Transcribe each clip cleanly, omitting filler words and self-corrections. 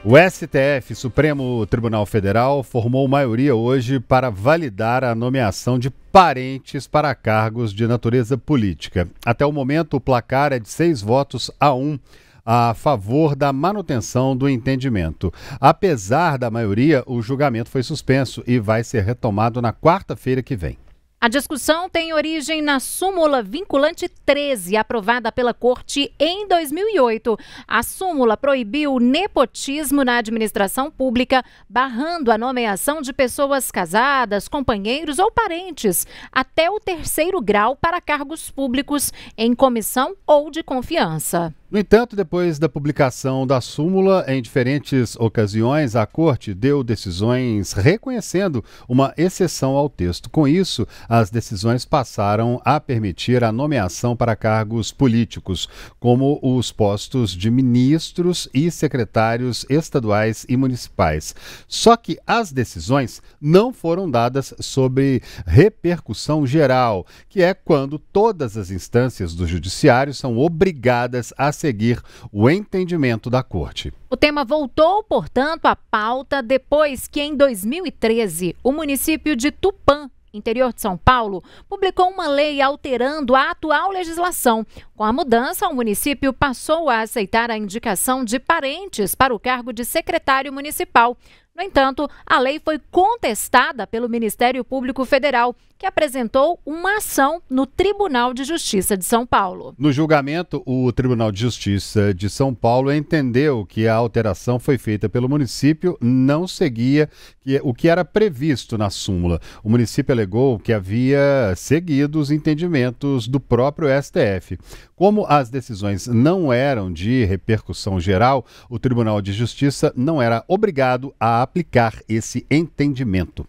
O STF, Supremo Tribunal Federal, formou maioria hoje para validar a nomeação de parentes para cargos de natureza política. Até o momento, o placar é de 6 votos a 1 a favor da manutenção do entendimento. Apesar da maioria, o julgamento foi suspenso e vai ser retomado na quarta-feira que vem. A discussão tem origem na súmula vinculante 13, aprovada pela Corte em 2008. A súmula proibiu o nepotismo na administração pública, barrando a nomeação de pessoas casadas, companheiros ou parentes, até o 3º grau para cargos públicos em comissão ou de confiança. No entanto, depois da publicação da súmula, em diferentes ocasiões, a Corte deu decisões reconhecendo uma exceção ao texto. Com isso, as decisões passaram a permitir a nomeação para cargos políticos, como os postos de ministros e secretários estaduais e municipais. Só que as decisões não foram dadas sobre repercussão geral, que é quando todas as instâncias do judiciário são obrigadas a seguir o entendimento da Corte. O tema voltou, portanto, à pauta depois que, em 2013, o município de Tupã, interior de São Paulo, publicou uma lei alterando a atual legislação. Com a mudança, o município passou a aceitar a indicação de parentes para o cargo de secretário municipal. No entanto, a lei foi contestada pelo Ministério Público Federal, que apresentou uma ação no Tribunal de Justiça de São Paulo. No julgamento, o Tribunal de Justiça de São Paulo entendeu que a alteração foi feita pelo município, não seguia o que era previsto na súmula. O município alegou que havia seguido os entendimentos do próprio STF. Como as decisões não eram de repercussão geral, o Tribunal de Justiça não era obrigado a aplicar esse entendimento.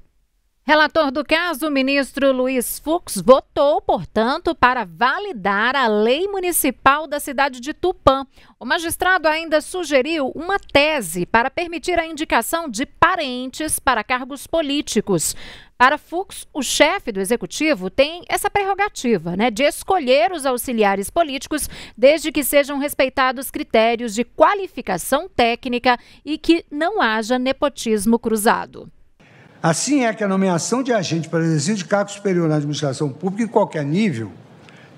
Relator do caso, o ministro Luiz Fux, votou, portanto, para validar a lei municipal da cidade de Tupã. O magistrado ainda sugeriu uma tese para permitir a indicação de parentes para cargos políticos. Para Fux, o chefe do executivo tem essa prerrogativa, de escolher os auxiliares políticos, desde que sejam respeitados critérios de qualificação técnica e que não haja nepotismo cruzado. Assim é que a nomeação de agente para exercício de cargo superior na administração pública em qualquer nível,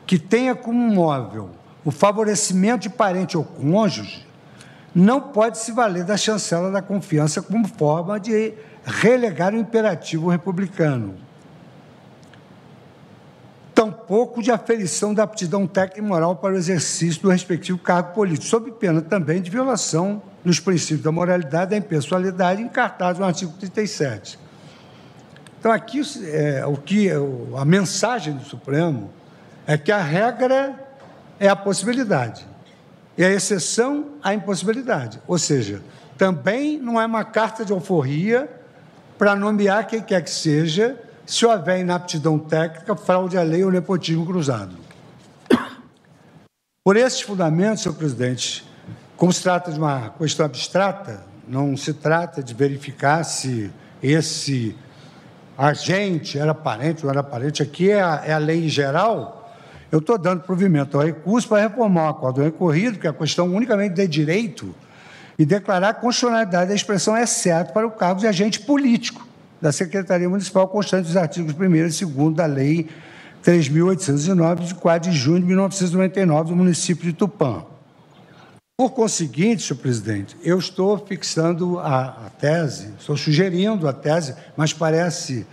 que tenha como móvel o favorecimento de parente ou cônjuge, não pode se valer da chancela da confiança como forma de relegar o imperativo republicano. Tampouco de aferição da aptidão técnica e moral para o exercício do respectivo cargo político, sob pena também de violação dos princípios da moralidade e da impessoalidade encartados no artigo 37. Então, aqui, a mensagem do Supremo é que a regra é a possibilidade e a exceção a impossibilidade. Ou seja, também não é uma carta de alforria para nomear quem quer que seja, se houver inaptidão técnica, fraude à lei ou nepotismo cruzado. Por esses fundamentos, senhor presidente, como se trata de uma questão abstrata, não se trata de verificar se esse agente era parente ou não era parente, aqui é a lei em geral, eu estou dando provimento ao recurso para reformar o acordo recorrido, que é a questão unicamente de direito, e declarar a constitucionalidade da expressão exceto para o cargo de agente político da Secretaria Municipal, constante dos artigos 1º e 2º da Lei 3.809, de 4 de junho de 1999, do município de Tupã. Por conseguinte, senhor presidente, eu estou fixando a tese, estou sugerindo a tese, mas parece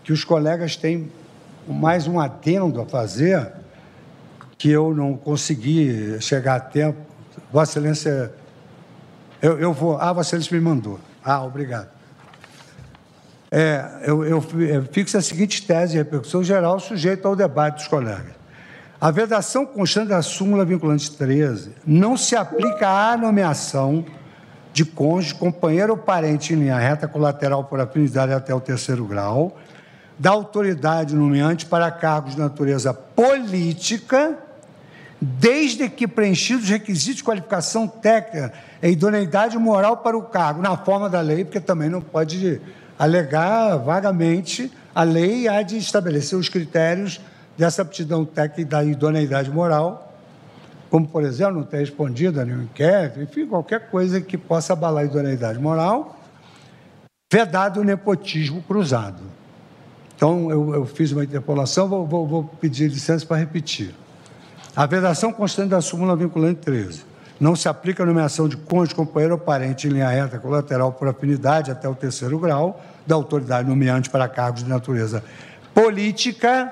que os colegas têm mais um adendo a fazer, que eu não consegui chegar a tempo. Vossa Excelência, eu vou... Vossa Excelência me mandou. Obrigado. Eu fixo a seguinte tese de repercussão geral, sujeita ao debate dos colegas. A vedação constante da súmula vinculante 13 não se aplica à nomeação de cônjuge, companheiro ou parente em linha reta colateral por afinidade até o 3º grau, da autoridade nomeante para cargos de natureza política, desde que preenchidos os requisitos de qualificação técnica e idoneidade moral para o cargo, na forma da lei, porque também não pode alegar vagamente, a lei há de estabelecer os critérios dessa aptidão técnica e da idoneidade moral, como, por exemplo, não ter respondido a nenhum inquérito, enfim, qualquer coisa que possa abalar a idoneidade moral, vedado o nepotismo cruzado. Então, eu fiz uma interpolação, vou pedir licença para repetir. A vedação constante da súmula vinculante 13 não se aplica à nomeação de cônjuge, companheiro ou parente em linha reta colateral por afinidade até o 3º grau da autoridade nomeante para cargos de natureza política,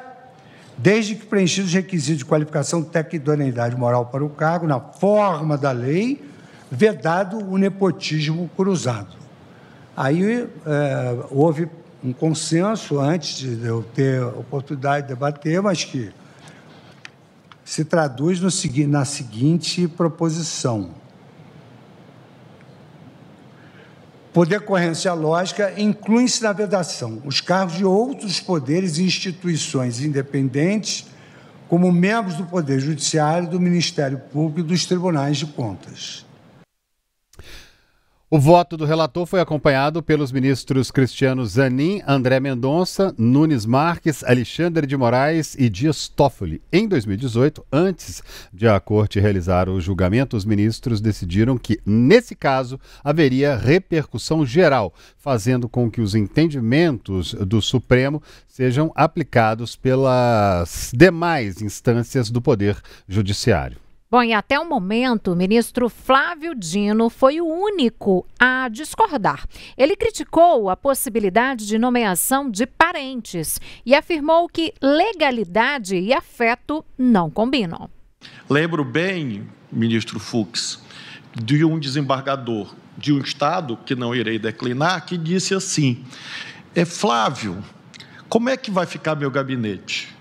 desde que preenchidos os requisitos de qualificação técnica e idoneidade moral para o cargo, na forma da lei, vedado o nepotismo cruzado. Aí houve um consenso, antes de eu ter a oportunidade de debater, mas que se traduz na seguinte proposição. Por decorrência lógica, incluem-se na vedação os cargos de outros poderes e instituições independentes, como membros do Poder Judiciário, do Ministério Público e dos Tribunais de Contas. O voto do relator foi acompanhado pelos ministros Cristiano Zanin, André Mendonça, Nunes Marques, Alexandre de Moraes e Dias Toffoli. Em 2018, antes de a Corte realizar o julgamento, os ministros decidiram que, nesse caso, haveria repercussão geral, fazendo com que os entendimentos do Supremo sejam aplicados pelas demais instâncias do Poder Judiciário. Bom, e até o momento, o ministro Flávio Dino foi o único a discordar. Ele criticou a possibilidade de nomeação de parentes e afirmou que legalidade e afeto não combinam. Lembro bem, ministro Fux, de um desembargador de um estado, que não irei declinar, que disse assim: Flávio, como é que vai ficar meu gabinete?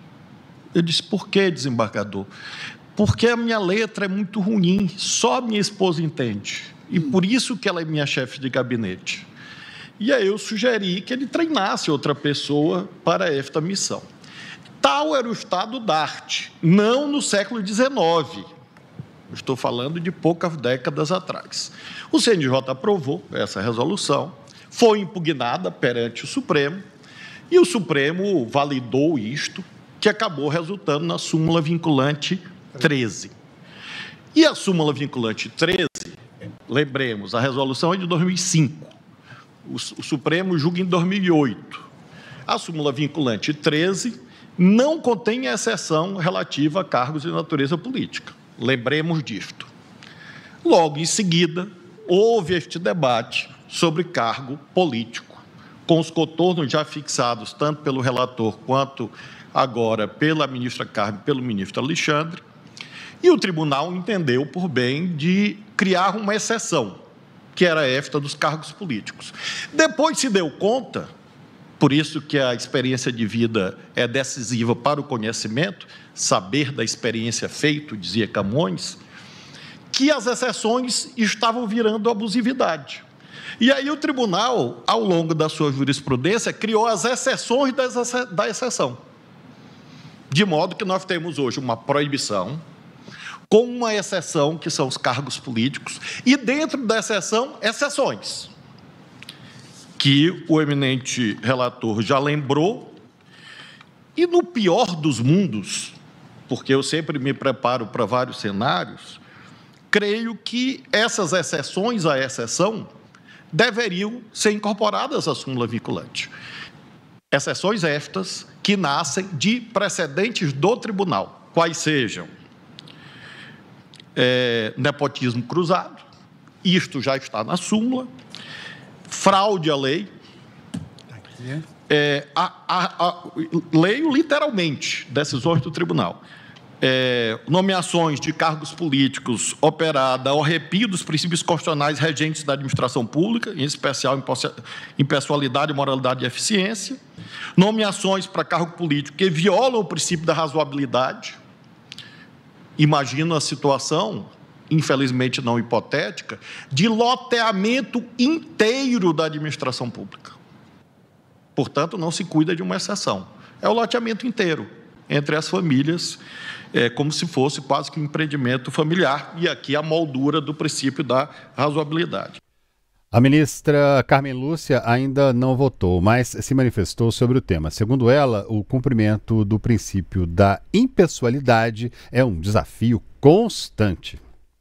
Eu disse: por que, desembargador? Porque a minha letra é muito ruim, só a minha esposa entende. E por isso que ela é minha chefe de gabinete. E aí eu sugeri que ele treinasse outra pessoa para esta missão. Tal era o estado da arte, não no século XIX. Estou falando de poucas décadas atrás. O CNJ aprovou essa resolução, foi impugnada perante o Supremo, e o Supremo validou isto, que acabou resultando na súmula vinculante 13. E a súmula vinculante 13, lembremos, a resolução é de 2005. O Supremo julga em 2008. A súmula vinculante 13 não contém exceção relativa a cargos de natureza política. Lembremos disto. Logo em seguida, houve este debate sobre cargo político, com os contornos já fixados tanto pelo relator quanto agora pela ministra Carmen e pelo ministro Alexandre. E o tribunal entendeu por bem de criar uma exceção, que era esta dos cargos políticos. Depois se deu conta, por isso que a experiência de vida é decisiva para o conhecimento, saber da experiência feito, dizia Camões, que as exceções estavam virando abusividade. E aí o tribunal, ao longo da sua jurisprudência, criou as exceções da exceção. De modo que nós temos hoje uma proibição, com uma exceção, que são os cargos políticos, e dentro da exceção, exceções, que o eminente relator já lembrou, e no pior dos mundos, porque eu sempre me preparo para vários cenários, creio que essas exceções à exceção deveriam ser incorporadas à súmula vinculante. Exceções estas que nascem de precedentes do tribunal, quais sejam nepotismo cruzado, isto já está na súmula, fraude à lei, leio literalmente decisões do tribunal, nomeações de cargos políticos operada ao arrepio dos princípios constitucionais regentes da administração pública, em especial impessoalidade, moralidade e eficiência, nomeações para cargo político que violam o princípio da razoabilidade. Imagino a situação, infelizmente não hipotética, de loteamento inteiro da administração pública. Portanto, não se cuida de uma exceção. É o loteamento inteiro entre as famílias, como se fosse quase que um empreendimento familiar, e aqui a moldura do princípio da razoabilidade. A ministra Carmen Lúcia ainda não votou, mas se manifestou sobre o tema. Segundo ela, o cumprimento do princípio da impessoalidade é um desafio constante.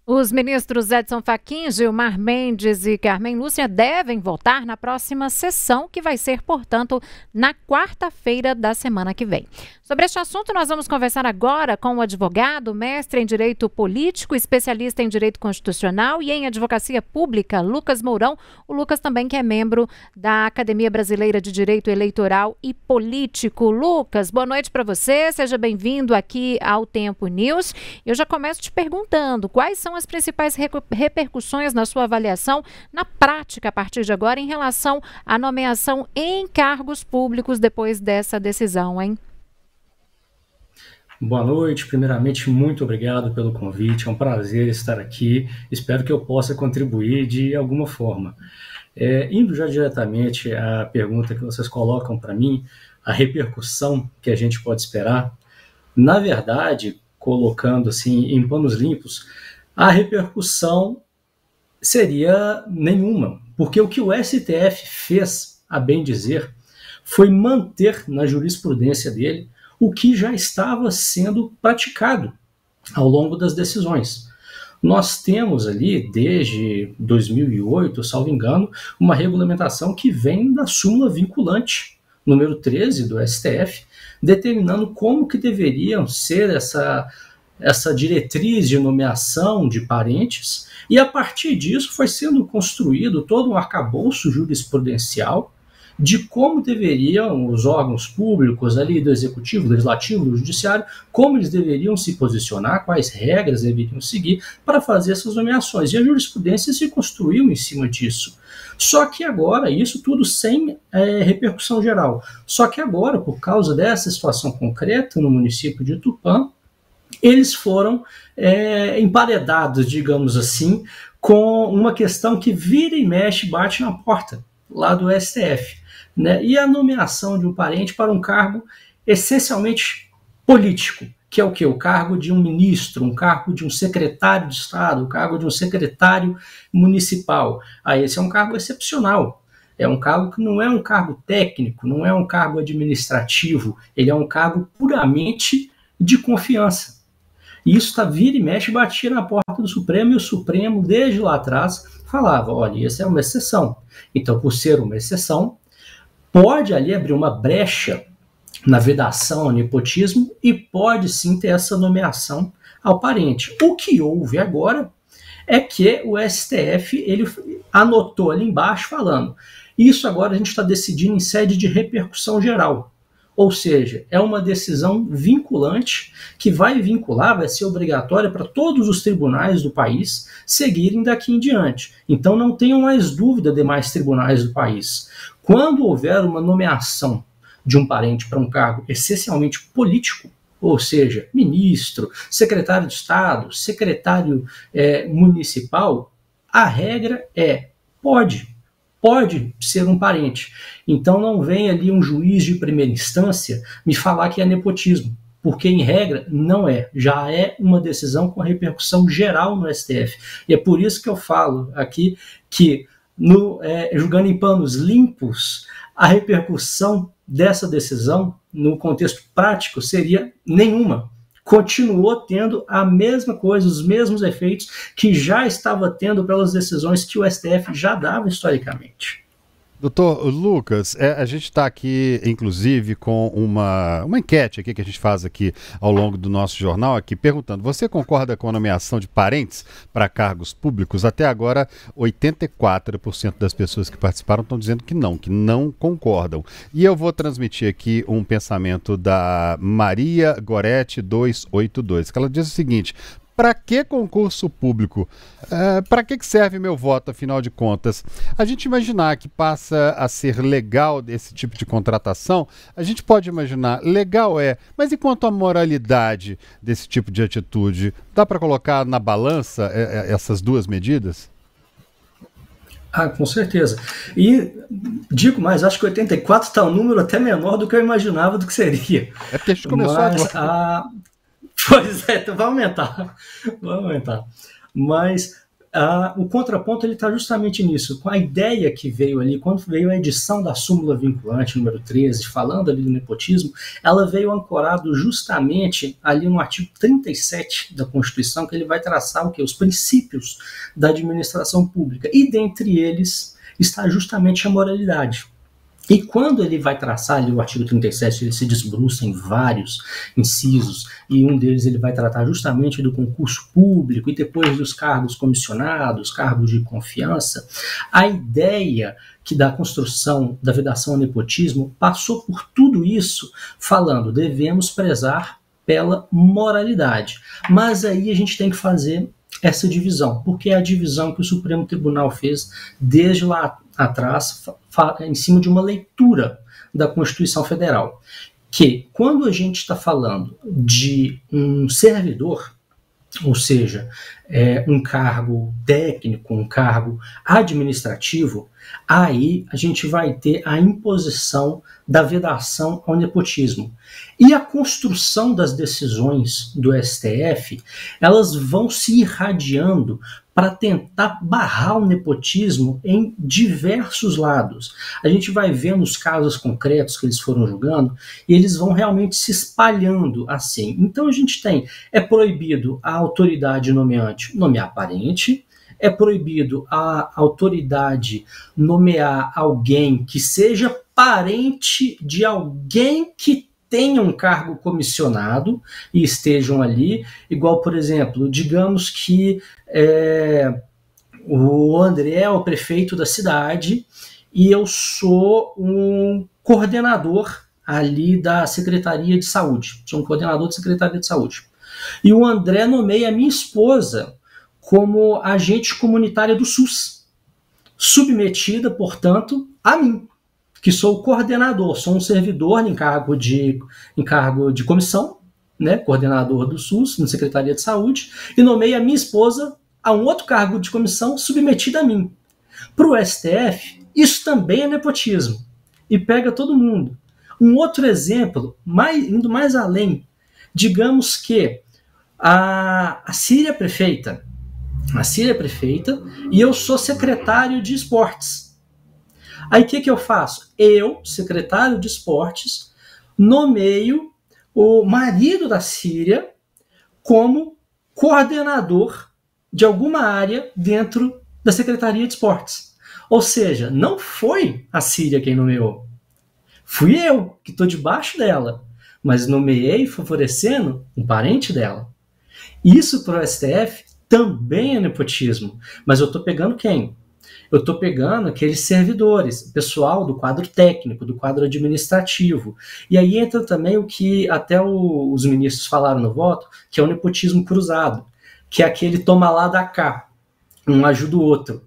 Os ministros Edson Fachin, Gilmar Mendes e Carmen Lúcia devem votar na próxima sessão, que vai ser, portanto, na quarta-feira da semana que vem. Sobre este assunto, nós vamos conversar agora com o advogado, mestre em Direito Político, especialista em Direito Constitucional e em Advocacia Pública, Lucas Mourão. O Lucas também que é membro da Academia Brasileira de Direito Eleitoral e Político. Lucas, boa noite para você, seja bem-vindo aqui ao Tempo News. Eu já começo te perguntando quais são as principais repercussões na sua avaliação, na prática, a partir de agora, em relação à nomeação em cargos públicos depois dessa decisão, hein? Boa noite. Primeiramente, muito obrigado pelo convite. É um prazer estar aqui. Espero que eu possa contribuir de alguma forma. Indo já diretamente à pergunta que vocês colocam para mim, a repercussão que a gente pode esperar, na verdade, colocando assim em panos limpos, a repercussão seria nenhuma, porque o que o STF fez, a bem dizer, foi manter na jurisprudência dele o que já estava sendo praticado ao longo das decisões. Nós temos ali, desde 2008, salvo engano, uma regulamentação que vem da súmula vinculante, número 13 do STF, determinando como que deveriam ser essa diretriz de nomeação de parentes, e a partir disso foi sendo construído todo um arcabouço jurisprudencial de como deveriam os órgãos públicos ali do Executivo, do Legislativo, do Judiciário, como eles deveriam se posicionar, quais regras deveriam seguir para fazer essas nomeações. E a jurisprudência se construiu em cima disso. Só que agora, isso tudo sem repercussão geral. Só que agora, por causa dessa situação concreta no município de Tupã, eles foram emparedados, digamos assim, com uma questão que vira e mexe, bate na porta lá do STF, né? E a nomeação de um parente para um cargo essencialmente político, que é o quê? O cargo de um ministro, um cargo de um secretário de Estado, o cargo de um secretário municipal. Esse é um cargo excepcional. É um cargo que não é um cargo técnico, não é um cargo administrativo, ele é um cargo puramente de confiança. E isso vira e mexe, batia na porta do Supremo, e o Supremo, desde lá atrás, falava, olha, essa é uma exceção. Então, por ser uma exceção, pode ali abrir uma brecha na vedação ao nepotismo e pode sim ter essa nomeação ao parente. O que houve agora é que o STF ele anotou ali embaixo falando, isso agora a gente está decidindo em sede de repercussão geral. Ou seja, é uma decisão vinculante que vai vincular, vai ser obrigatória para todos os tribunais do país seguirem daqui em diante. Então não tenham mais dúvida demais tribunais do país. Quando houver uma nomeação de um parente para um cargo essencialmente político, ou seja, ministro, secretário de Estado, secretário municipal, a regra é pode ser um parente. Então não vem ali um juiz de primeira instância me falar que é nepotismo, porque em regra não é. Já é uma decisão com repercussão geral no STF. E é por isso que eu falo aqui que, julgando em panos limpos, a repercussão dessa decisão, no contexto prático, seria nenhuma. Continuou tendo a mesma coisa, os mesmos efeitos que já estava tendo pelas decisões que o STF já dava historicamente. Doutor Lucas, a gente está aqui, inclusive, com uma enquete aqui que a gente faz aqui ao longo do nosso jornal, aqui perguntando, você concorda com a nomeação de parentes para cargos públicos? Até agora, 84% das pessoas que participaram estão dizendo que não concordam. E eu vou transmitir aqui um pensamento da Maria Goretti 282, que ela diz o seguinte: para que concurso público? Para que serve meu voto, afinal de contas? A gente imaginar que passa a ser legal esse tipo de contratação, a gente pode imaginar, legal mas e quanto à moralidade desse tipo de atitude? Dá para colocar na balança essas duas medidas? Com certeza. E digo mais, acho que 84 está um número até menor do que eu imaginava do que seria. É porque a gente começou agora. Pois é, então vai aumentar. Mas o contraponto está justamente nisso, com a ideia que veio ali, quando veio a edição da súmula vinculante número 13, falando ali do nepotismo, ela veio ancorado justamente ali no artigo 37 da Constituição, que ele vai traçar o quê? Os princípios da administração pública, e dentre eles está justamente a moralidade. E quando ele vai traçar ali o artigo 37, ele se desbruça em vários incisos, e um deles ele vai tratar justamente do concurso público e depois dos cargos comissionados, cargos de confiança. A ideia que da construção da vedação ao nepotismo passou por tudo isso, falando, devemos prezar pela moralidade. Mas aí a gente tem que fazer essa divisão, porque é a divisão que o Supremo Tribunal fez desde lá atrás, em cima de uma leitura da Constituição Federal, que quando a gente está falando de um servidor, ou seja, um cargo técnico, um cargo administrativo, aí a gente vai ter a imposição da vedação ao nepotismo. E a construção das decisões do STF, elas vão se irradiando para tentar barrar o nepotismo em diversos lados. A gente vai vendo os casos concretos que eles foram julgando e eles vão realmente se espalhando assim. Então a gente tem, é proibido a autoridade nomeante nomear parente, é proibido a autoridade nomear alguém que seja parente de alguém que tenha um cargo comissionado e estejam ali, igual, por exemplo, digamos que o André é o prefeito da cidade e eu sou um coordenador ali da Secretaria de Saúde, sou um coordenador da Secretaria de Saúde. E o André nomeia a minha esposa como agente comunitária do SUS, submetida, portanto, a mim, que sou o coordenador, sou um servidor em cargo de comissão, né, coordenador do SUS, na Secretaria de Saúde, e nomeia a minha esposa a um outro cargo de comissão submetida a mim. Para o STF, isso também é nepotismo, e pega todo mundo. Um outro exemplo, indo mais além, digamos que a Síria é prefeita, e eu sou secretário de esportes. Aí o que eu faço? Eu, secretário de esportes, nomeio o marido da Síria como coordenador de alguma área dentro da Secretaria de Esportes. Ou seja, não foi a Síria quem nomeou. Fui eu, que estou debaixo dela, mas nomeei favorecendo um parente dela. Isso para o STF também é nepotismo. Mas eu estou pegando quem? Eu estou pegando aqueles servidores, pessoal do quadro técnico, do quadro administrativo. E aí entra também o que até os ministros falaram no voto, que é o nepotismo cruzado, que é aquele toma lá da cá, um ajuda o outro.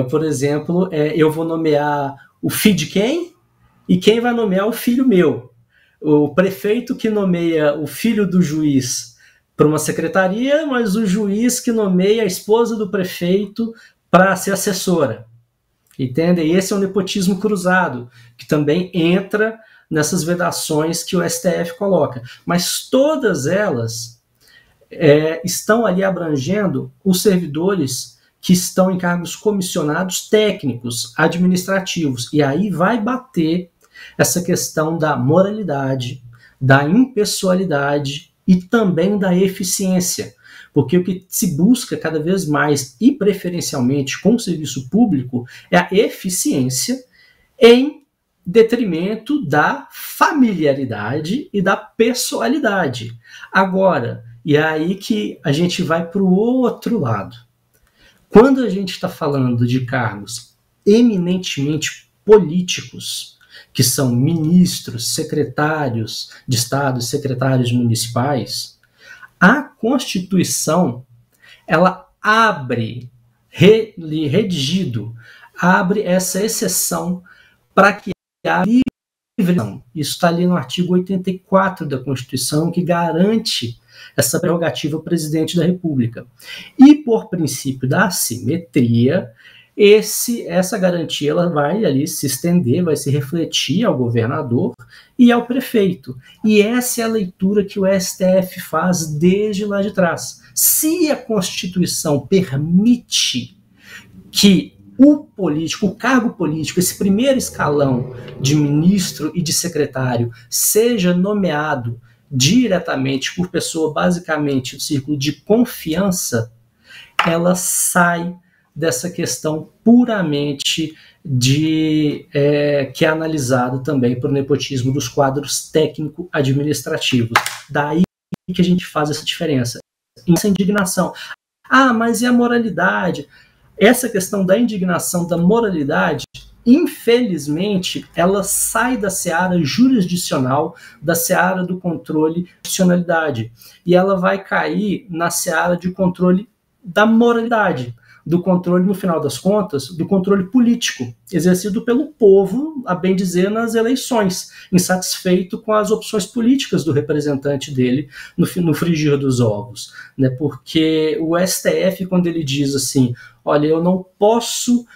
Por exemplo, eu vou nomear o filho de quem? E quem vai nomear o filho meu? O prefeito que nomeia o filho do juiz para uma secretaria, mas o juiz que nomeia a esposa do prefeito para ser assessora. Entendem? Esse é o nepotismo cruzado, que também entra nessas vedações que o STF coloca. Mas todas elas estão ali abrangendo os servidores que estão em cargos comissionados técnicos, administrativos. E aí vai bater essa questão da moralidade, da impessoalidade e também da eficiência. Porque o que se busca cada vez mais e preferencialmente com o serviço público é a eficiência em detrimento da familiaridade e da pessoalidade. Agora, e é aí que a gente vai para o outro lado. Quando a gente está falando de cargos eminentemente políticos, que são ministros, secretários de Estado, secretários municipais, a Constituição, ela abre, redigido, abre essa exceção para que a livre. Isso está ali no artigo 84 da Constituição, que garante essa prerrogativa ao presidente da República. E por princípio da assimetria, essa garantia ela vai ali se estender, vai se refletir ao governador e ao prefeito. E essa é a leitura que o STF faz desde lá de trás. Se a Constituição permite que o político, o cargo político, esse primeiro escalão de ministro e de secretário seja nomeado diretamente por pessoa basicamente do círculo de confiança, ela sai dessa questão puramente que é analisada também por nepotismo dos quadros técnico-administrativos. Daí que a gente faz essa diferença. Essa indignação. Mas e a moralidade? Essa questão da indignação, da moralidade, infelizmente, ela sai da seara jurisdicional, da seara do controle de constitucionalidade, e ela vai cair na seara de controle da moralidade, do controle, no final das contas, do controle político, exercido pelo povo, a bem dizer, nas eleições, insatisfeito com as opções políticas do representante dele no frigir dos ovos, né? Porque o STF, quando ele diz assim, olha, eu não posso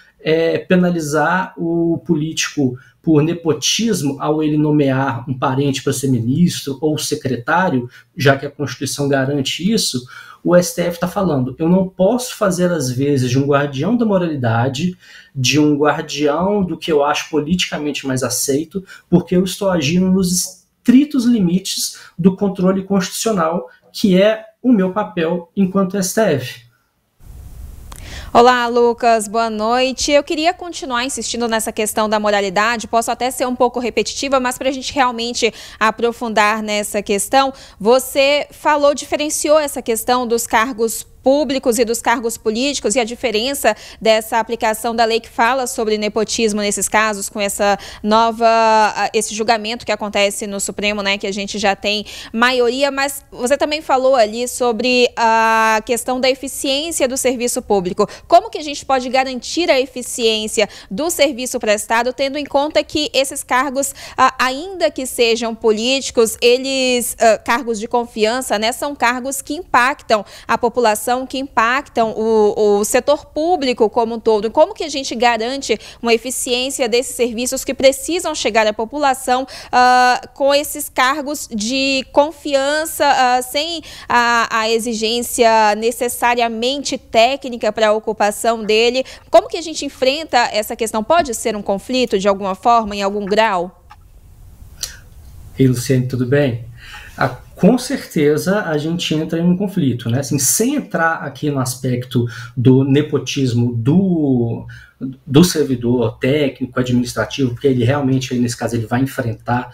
penalizar o político por nepotismo ao ele nomear um parente para ser ministro ou secretário, já que a Constituição garante isso, o STF está falando, eu não posso fazer as vezes de um guardião da moralidade, de um guardião do que eu acho politicamente mais aceito, porque eu estou agindo nos estritos limites do controle constitucional, que é o meu papel enquanto STF. Olá, Lucas, boa noite. Eu queria continuar insistindo nessa questão da moralidade, posso até ser um pouco repetitiva, mas para a gente realmente aprofundar nessa questão, você diferenciou essa questão dos cargos públicos e dos cargos políticos e a diferença dessa aplicação da lei que fala sobre nepotismo nesses casos, com esse julgamento que acontece no Supremo, né, que a gente já tem maioria, mas você também falou ali sobre a questão da eficiência do serviço público. Como que a gente pode garantir a eficiência do serviço prestado, tendo em conta que esses cargos, ainda que sejam políticos, cargos de confiança, né, são cargos que impactam a população, que impactam o setor público como um todo. Como que a gente garante uma eficiência desses serviços que precisam chegar à população com esses cargos de confiança, sem a exigência necessariamente técnica para a ocupação dele? Como que a gente enfrenta essa questão? Pode ser um conflito de alguma forma, em algum grau? Ei, Luciane, tudo bem? Com certeza a gente entra em um conflito, né? Assim, sem entrar aqui no aspecto do nepotismo do servidor técnico, administrativo, porque ele realmente, nesse caso, ele vai enfrentar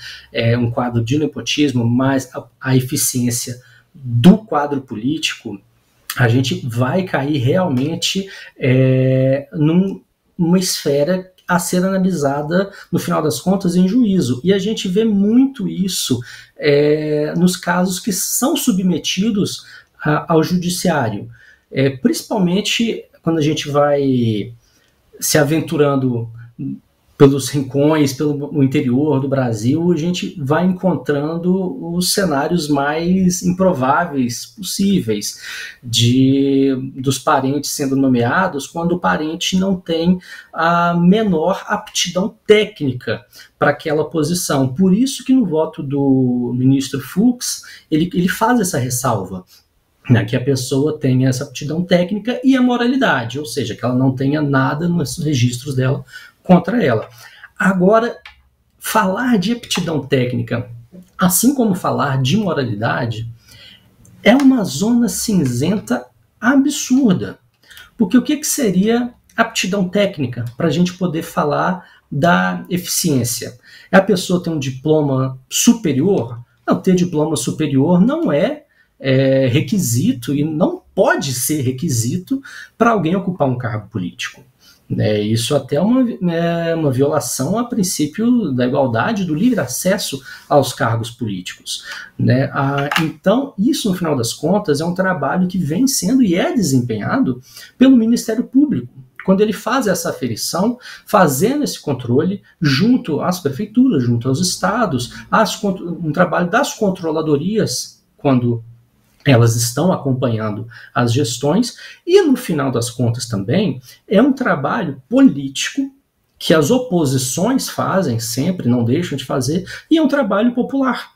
um quadro de nepotismo, mas a eficiência do quadro político, a gente vai cair realmente numa esfera a ser analisada, no final das contas, em juízo. E a gente vê muito isso nos casos que são submetidos ao judiciário. Principalmente quando a gente vai se aventurando pelos rincões, pelo interior do Brasil, a gente vai encontrando os cenários mais improváveis possíveis dos parentes sendo nomeados quando o parente não tem a menor aptidão técnica para aquela posição. Por isso que no voto do ministro Fux, ele faz essa ressalva, né, que a pessoa tenha essa aptidão técnica e a moralidade, ou seja, que ela não tenha nada nos registros dela contra ela. Agora, falar de aptidão técnica, assim como falar de moralidade, é uma zona cinzenta absurda. Porque o que seria aptidão técnica para a gente poder falar da eficiência? É a pessoa ter um diploma superior? Não, ter diploma superior não é requisito e não pode ser requisito para alguém ocupar um cargo político. Isso até é uma violação a princípio da igualdade, do livre acesso aos cargos políticos, né? Então, isso, no final das contas, é um trabalho que vem sendo e é desempenhado pelo Ministério Público, quando ele faz essa aferição, fazendo esse controle junto às prefeituras, junto aos estados, um trabalho das controladorias, quando elas estão acompanhando as gestões, e no final das contas também é um trabalho político que as oposições fazem sempre, não deixam de fazer, e é um trabalho popular,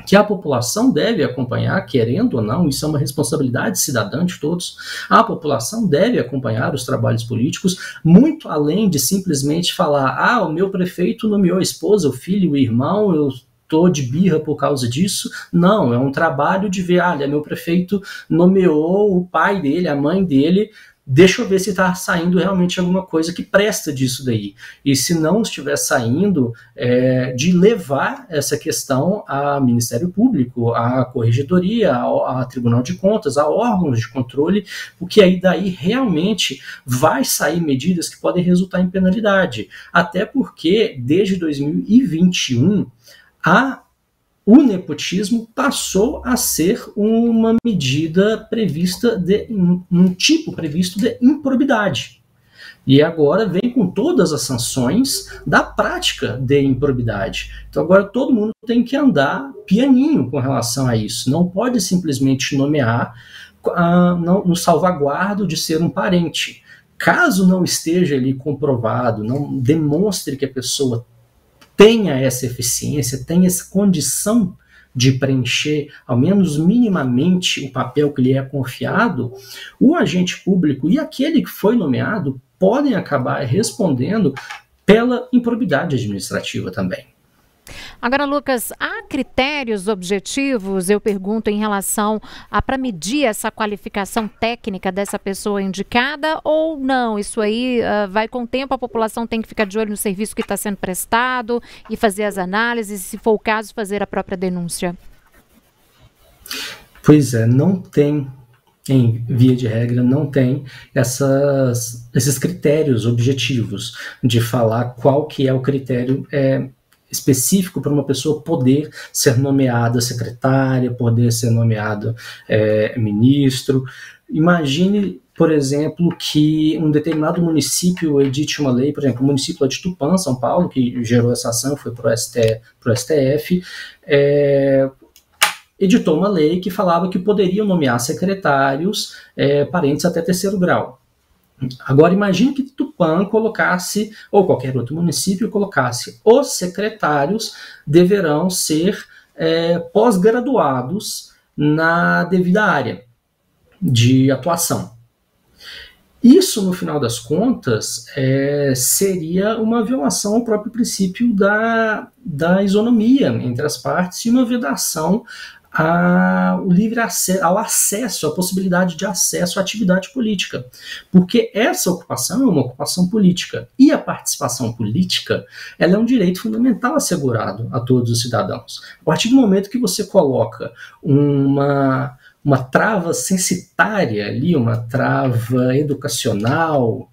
que a população deve acompanhar, querendo ou não, isso é uma responsabilidade cidadã de todos. A população deve acompanhar os trabalhos políticos, muito além de simplesmente falar, o meu prefeito nomeou a esposa, o filho, o irmão, eu estou de birra por causa disso. Não, é um trabalho de ver, meu prefeito nomeou o pai dele, a mãe dele, deixa eu ver se está saindo realmente alguma coisa que presta disso daí. E se não estiver saindo, de levar essa questão ao Ministério Público, à Corregedoria, ao Tribunal de Contas, a órgãos de controle, porque aí daí realmente vai sair medidas que podem resultar em penalidade. Até porque, desde 2021, o nepotismo passou a ser uma medida prevista, um tipo previsto de improbidade. E agora vem com todas as sanções da prática de improbidade. Então agora todo mundo tem que andar pianinho com relação a isso. Não pode simplesmente nomear no salvaguardo de ser um parente. Caso não esteja ali comprovado, não demonstre que a pessoa tenha essa eficiência, tenha essa condição de preencher, ao menos minimamente, o papel que lhe é confiado, o agente público e aquele que foi nomeado podem acabar respondendo pela improbidade administrativa também. Agora, Lucas, há critérios objetivos, eu pergunto, em relação para medir essa qualificação técnica dessa pessoa indicada, ou não? Isso aí vai com o tempo, a população tem que ficar de olho no serviço que está sendo prestado e fazer as análises, se for o caso, fazer a própria denúncia? Pois é, não tem, em via de regra, não tem esses critérios objetivos de falar qual que é o critério específico para uma pessoa poder ser nomeada secretária, poder ser nomeado ministro. Imagine, por exemplo, que um determinado município edite uma lei, por exemplo, o município de Tupã, São Paulo, que gerou essa ação, foi para o STF, editou uma lei que falava que poderiam nomear secretários parentes até 3º grau. Agora imagine que Tupã colocasse, ou qualquer outro município colocasse, os secretários deverão ser pós-graduados na devida área de atuação. Isso, no final das contas, seria uma violação ao próprio princípio da isonomia entre as partes e uma vedação ao livre acesso, ao acesso, à possibilidade de acesso à atividade política. Porque essa ocupação é uma ocupação política. E a participação política, ela é um direito fundamental assegurado a todos os cidadãos. A partir do momento que você coloca uma trava censitária ali, uma trava educacional,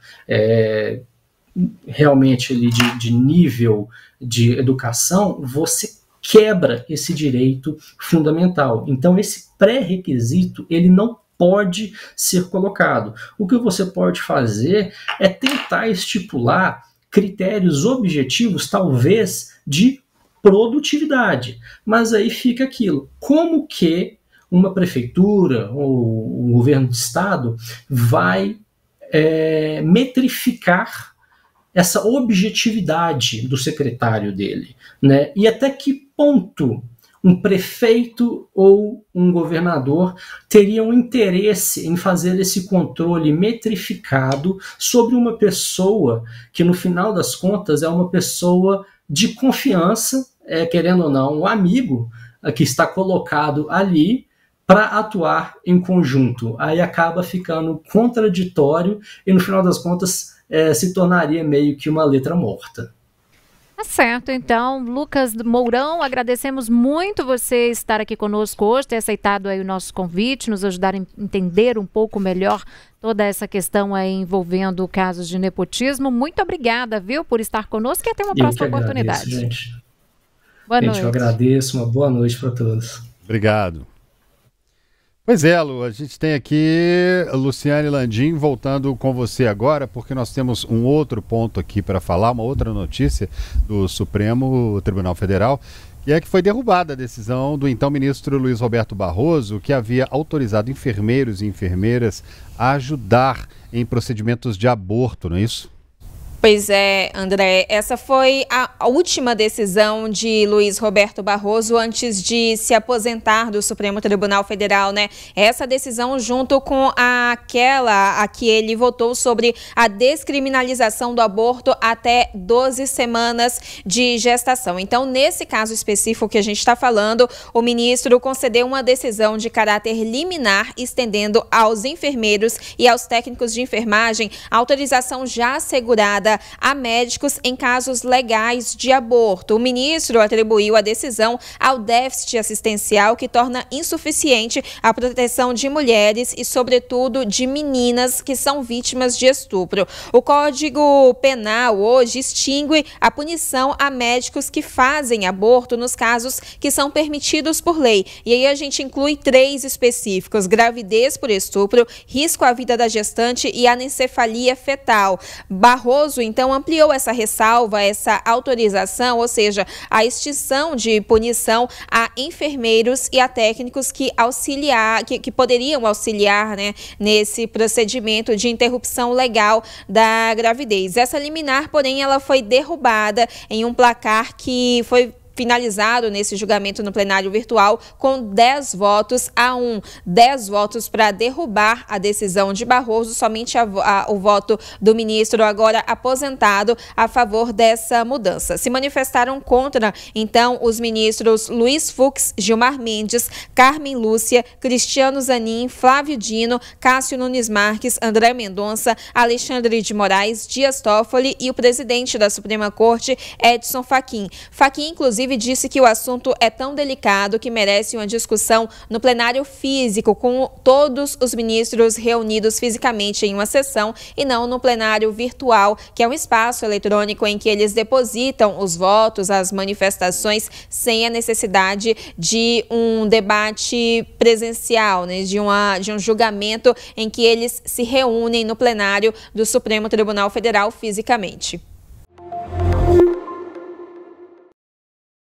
realmente ali de nível de educação, você quebra esse direito fundamental. Então, esse pré-requisito, ele não pode ser colocado. O que você pode fazer é tentar estipular critérios objetivos, talvez, de produtividade. Mas aí fica aquilo. Como que uma prefeitura ou um governo de estado vai metrificar essa objetividade do secretário dele, né? E até que ponto um prefeito ou um governador teriam interesse em fazer esse controle metrificado sobre uma pessoa que, no final das contas, é uma pessoa de confiança, querendo ou não, um amigo que está colocado ali para atuar em conjunto. Aí acaba ficando contraditório e, no final das contas, se tornaria meio que uma letra morta. Tá certo, então, Lucas Mourão, agradecemos muito você estar aqui conosco hoje, ter aceitado aí o nosso convite, nos ajudar a entender um pouco melhor toda essa questão aí envolvendo casos de nepotismo. Muito obrigada, viu, por estar conosco e até uma próxima oportunidade. Gente. Boa noite. Eu agradeço, uma boa noite para todos. Obrigado. Pois é, Lu, a gente tem aqui Luciane Landim voltando com você agora, porque nós temos um outro ponto aqui para falar, uma outra notícia do Supremo Tribunal Federal, E é que foi derrubada a decisão do então ministro Luiz Roberto Barroso, que havia autorizado enfermeiros e enfermeiras a ajudar em procedimentos de aborto, não é isso? Pois é, André, essa foi a última decisão de Luiz Roberto Barroso antes de se aposentar do Supremo Tribunal Federal, né? Essa decisão junto com aquela a que ele votou sobre a descriminalização do aborto até 12 semanas de gestação. Então, nesse caso específico que a gente está falando, o ministro concedeu uma decisão de caráter liminar, estendendo aos enfermeiros e aos técnicos de enfermagem a autorização já assegurada a médicos em casos legais de aborto. O ministro atribuiu a decisão ao déficit assistencial que torna insuficiente a proteção de mulheres e, sobretudo, de meninas que são vítimas de estupro. O Código Penal hoje extingue a punição a médicos que fazem aborto nos casos que são permitidos por lei. E aí a gente inclui 3 específicos: gravidez por estupro, risco à vida da gestante e anencefalia fetal. Barroso, então, ampliou essa ressalva, essa autorização, ou seja, a extinção de punição a enfermeiros e a técnicos que poderiam auxiliar, né, nesse procedimento de interrupção legal da gravidez. Essa liminar, porém, ela foi derrubada em um placar que foi finalizado nesse julgamento no plenário virtual com 10 votos a 1. 10 votos para derrubar a decisão de Barroso, somente o voto do ministro agora aposentado a favor dessa mudança. Se manifestaram contra, então, os ministros Luiz Fux, Gilmar Mendes, Carmen Lúcia, Cristiano Zanin, Flávio Dino, Cássio Nunes Marques, André Mendonça, Alexandre de Moraes, Dias Toffoli e o presidente da Suprema Corte, Edson Fachin. Fachin, inclusive, disse que o assunto é tão delicado que merece uma discussão no plenário físico, com todos os ministros reunidos fisicamente em uma sessão e não no plenário virtual, que é um espaço eletrônico em que eles depositam os votos, as manifestações, sem a necessidade de um debate presencial, né, de um julgamento em que eles se reúnem no plenário do Supremo Tribunal Federal fisicamente.